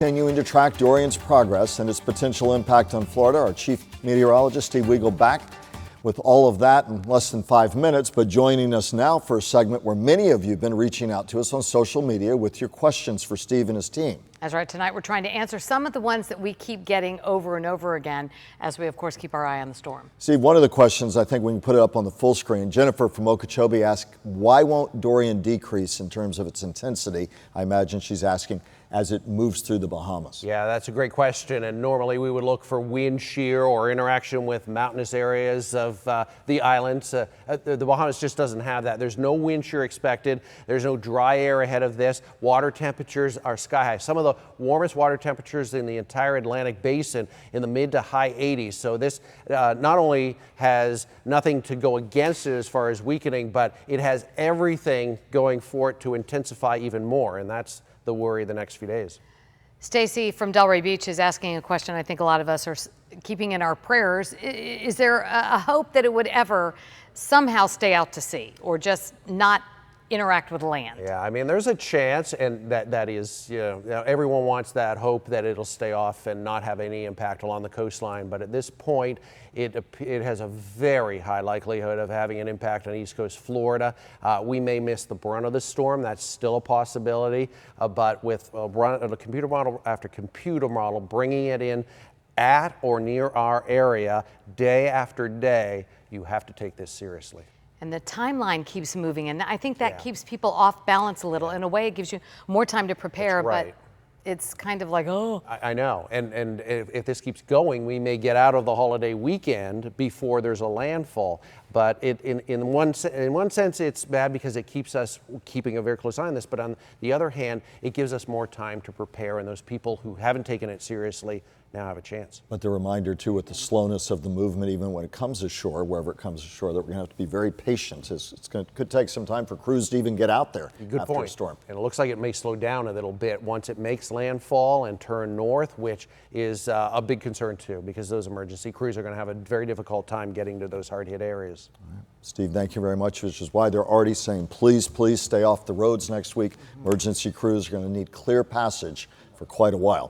Continuing to track Dorian's progress and its potential impact on Florida, our chief meteorologist, Steve Weigel, back with all of that in less than 5 minutes. But joining us now for a segment where many of you have been reaching out to us on social media with your questions for Steve and his team. That's right. Tonight we're trying to answer some of the ones that we keep getting over and over again as we, of course, keep our eye on the storm. Steve, one of the questions, I think we can put it up on the full screen. Jennifer from Okeechobee asked, why won't Dorian decrease in terms of its intensity? I imagine she's asking as it moves through the Bahamas. Yeah, that's a great question. And normally we would look for wind shear or interaction with mountainous areas of the islands. The Bahamas just doesn't have that. There's no wind shear expected. There's no dry air ahead of this. Water temperatures are sky high. Some of the warmest water temperatures in the entire Atlantic basin in the mid to high 80s. So this not only has nothing to go against it as far as weakening, but it has everything going for it to intensify even more. And that's the worry the next few days. Stacy from Delray Beach is asking a question I think a lot of us are keeping in our prayers. Is there a hope that it would ever somehow stay out to sea or just not interact with land? Yeah, I mean, there's a chance, and that is, you know, everyone wants that hope that it'll stay off and not have any impact along the coastline. But at this point, it has a very high likelihood of having an impact on East Coast Florida. We may miss the brunt of the storm. That's still a possibility. But with a computer model after computer model bringing it in at or near our area day after day, you have to take this seriously. And the timeline keeps moving, and I think that keeps people off balance a little. In a way, it gives you more time to prepare, but it's kind of like, oh. I know, and if this keeps going, we may get out of the holiday weekend before there's a landfall. But in one sense, it's bad because it keeps us keeping a very close eye on this. But on the other hand, it gives us more time to prepare, and those people who haven't taken it seriously now have a chance. But the reminder, too, with the slowness of the movement, even when it comes ashore, wherever it comes ashore, that we're going to have to be very patient. Could take some time for crews to even get out there after a storm. And it looks like it may slow down a little bit once it makes landfall and turn north, which is a big concern, too, because those emergency crews are going to have a very difficult time getting to those hard-hit areas. Right. Steve, thank you very much, which is why they're already saying, please stay off the roads next week. Emergency crews are going to need clear passage for quite a while.